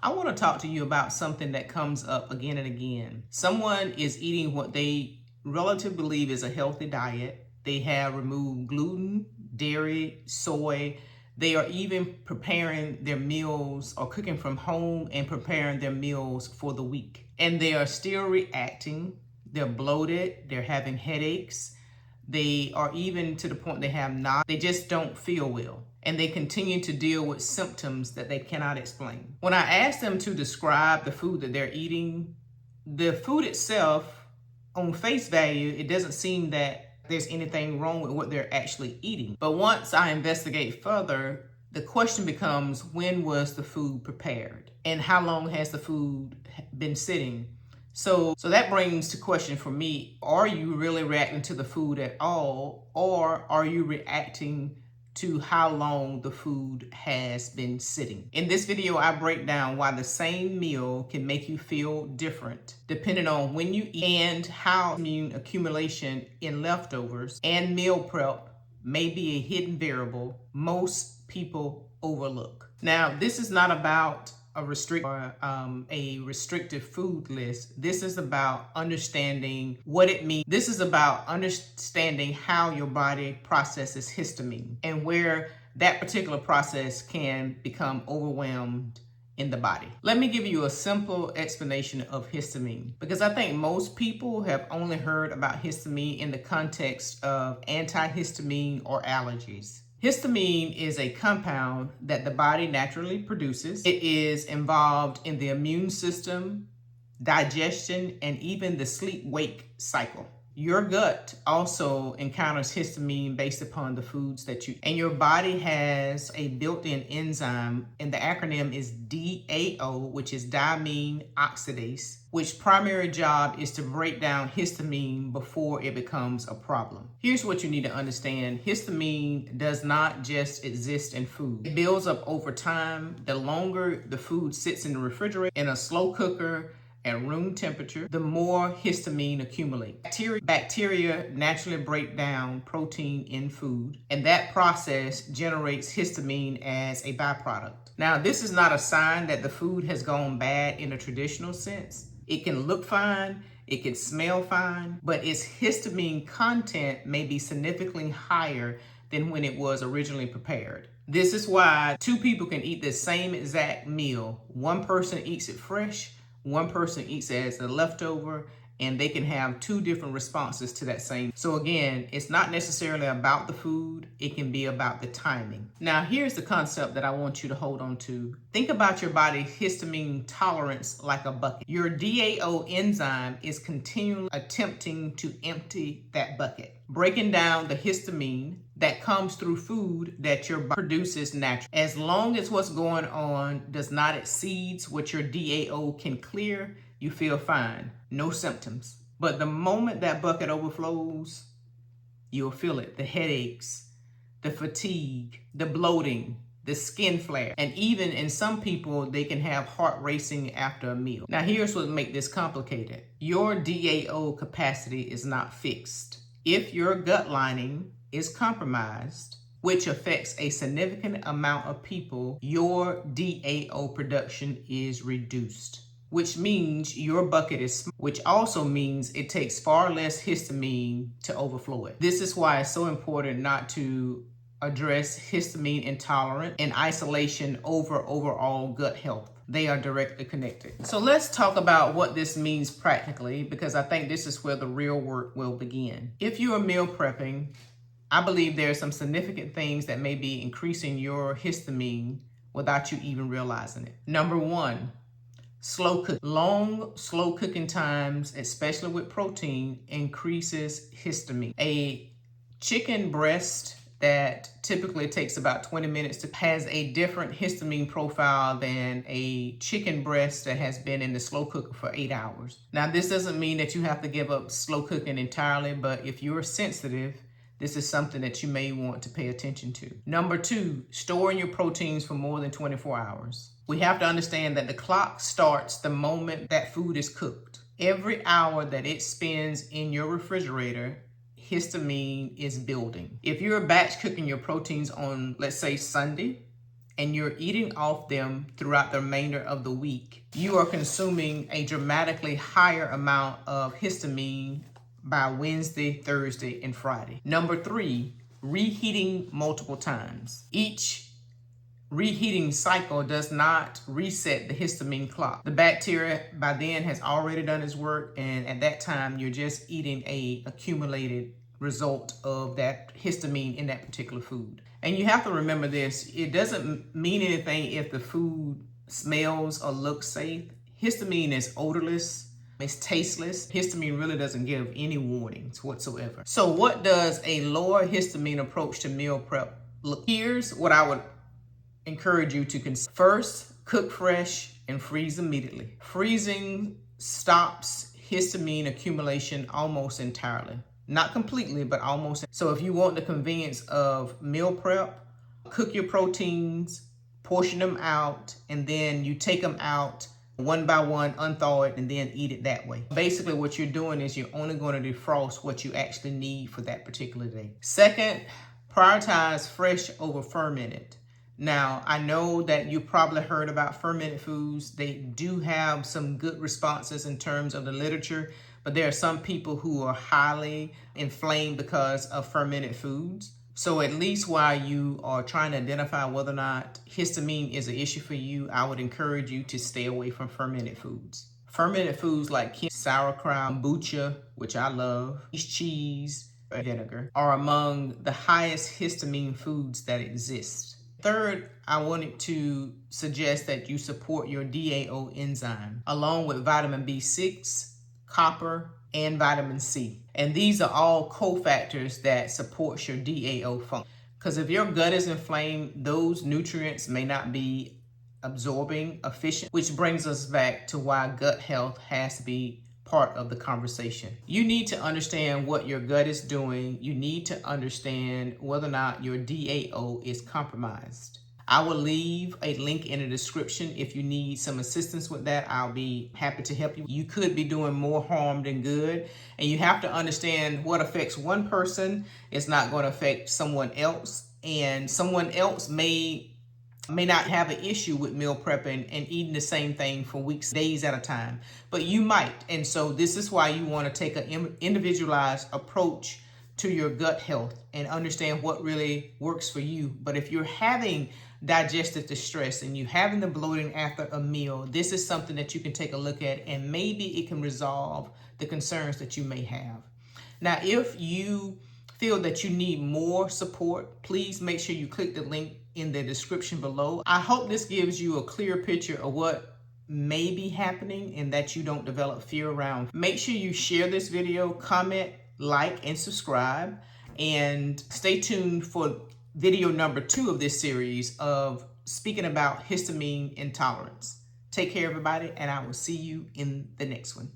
I want to talk to you about something that comes up again and again. Someone is eating what they relatively believe is a healthy diet. They have removed gluten, dairy, soy. They are even preparing their meals or cooking from home and preparing their meals for the week. And they are still reacting. They're bloated. They're having headaches. They are even to the point they have not. They just don't feel well. And they continue to deal with symptoms that they cannot explain. When I ask them to describe the food that they're eating, the food itself, on face value, it doesn't seem that there's anything wrong with what they're actually eating. But once I investigate further, the question becomes, when was the food prepared? And how long has the food been sitting? So that brings to question for me, are you really reacting to the food at all? Or are you reacting to how long the food has been sitting? In this video, I break down why the same meal can make you feel different depending on when you eat and how immune accumulation in leftovers and meal prep may be a hidden variable most people overlook. Now, this is not about a restrictive food list. This is about understanding what it means. This is about understanding how your body processes histamine and where that particular process can become overwhelmed in the body. Let me give you a simple explanation of histamine, because I think most people have only heard about histamine in the context of antihistamine or allergies. Histamine is a compound that the body naturally produces. It is involved in the immune system, digestion, and even the sleep-wake cycle. Your gut also encounters histamine based upon the foods that you eat. And your body has a built-in enzyme, and the acronym is DAO, which is diamine oxidase, which primary job is to break down histamine before it becomes a problem. Here's what you need to understand. Histamine does not just exist in food. It builds up over time. The longer the food sits in the refrigerator, in a slow cooker, at room temperature, the more histamine accumulates. Bacteria naturally break down protein in food, and that process generates histamine as a byproduct. Now, this is not a sign that the food has gone bad in a traditional sense. It can look fine, it can smell fine, but its histamine content may be significantly higher than when it was originally prepared. This is why two people can eat the same exact meal. One person eats it fresh, one person eats it as a leftover, and they can have two different responses to that same. So again, it's not necessarily about the food, it can be about the timing. Now, here's the concept that I want you to hold on to. Think about your body's histamine tolerance like a bucket. Your DAO enzyme is continually attempting to empty that bucket, breaking down the histamine that comes through food that your body produces naturally. As long as what's going on does not exceed what your DAO can clear, you feel fine, no symptoms. But the moment that bucket overflows, you'll feel it. The headaches, the fatigue, the bloating, the skin flare, and even in some people, they can have heart racing after a meal. Now, here's what makes this complicated. Your DAO capacity is not fixed. If your gut lining is compromised, which affects a significant amount of people, your DAO production is reduced, which means your bucket is small, which also means it takes far less histamine to overflow it. This is why it's so important not to address histamine intolerance in isolation over overall gut health. They are directly connected. So let's talk about what this means practically, because I think this is where the real work will begin. If you are meal prepping, I believe there are some significant things that may be increasing your histamine without you even realizing it. Number one, slow cook. Long, slow cooking times, especially with protein, increases histamine. A chicken breast that typically takes about 20 minutes to has a different histamine profile than a chicken breast that has been in the slow cooker for 8 hours. Now, this doesn't mean that you have to give up slow cooking entirely, but if you're sensitive, this is something that you may want to pay attention to. Number two, storing your proteins for more than 24 hours. We have to understand that the clock starts the moment that food is cooked. Every hour that it spends in your refrigerator, histamine is building. If you're batch cooking your proteins on, let's say, Sunday, and you're eating off them throughout the remainder of the week, you are consuming a dramatically higher amount of histamine by Wednesday, Thursday, and Friday. Number 3, reheating multiple times. Each reheating cycle does not reset the histamine clock. The bacteria by then has already done its work, and at that time you're just eating a accumulated result of that histamine in that particular food. And you have to remember this, it doesn't mean anything if the food smells or looks safe. Histamine is odorless, it's tasteless. Histamine really doesn't give any warnings whatsoever. So what does a lower histamine approach to meal prep look? Here's what I would encourage you to consider. First, cook fresh and freeze immediately. Freezing stops histamine accumulation almost entirely. Not completely, but almost. So if you want the convenience of meal prep, cook your proteins, portion them out, and then you take them out one by one, unthaw it, and then eat it that way. Basically, what you're doing is you're only going to defrost what you actually need for that particular day. Second, prioritize fresh over fermented. Now, I know that you probably heard about fermented foods. They do have some good responses in terms of the literature, but there are some people who are highly inflamed because of fermented foods. So at least while you are trying to identify whether or not histamine is an issue for you, I would encourage you to stay away from fermented foods. Fermented foods like sauerkraut, kombucha, which I love, cheese, vinegar, are among the highest histamine foods that exist. Third, I wanted to suggest that you support your DAO enzyme along with vitamin B6, copper, and vitamin C. And these are all cofactors that support your DAO function. Because if your gut is inflamed, those nutrients may not be absorbing efficient, which brings us back to why gut health has to be part of the conversation. You need to understand what your gut is doing. You need to understand whether or not your DAO is compromised. I will leave a link in the description if you need some assistance with that. I'll be happy to help you. You could be doing more harm than good, and you have to understand what affects one person is not going to affect someone else, and someone else may not have an issue with meal prepping and eating the same thing for weeks, days at a time, but you might. And so this is why you want to take an individualized approach to your gut health and understand what really works for you. But if you're having digestive distress and you're having the bloating after a meal, this is something that you can take a look at, and maybe it can resolve the concerns that you may have. Now, if you feel that you need more support, please make sure you click the link in the description below. I hope this gives you a clear picture of what may be happening and that you don't develop fear around. Make sure you share this video, comment, like, and subscribe, and stay tuned for video number 2 of this series of speaking about histamine intolerance. Take care, everybody, and I will see you in the next one.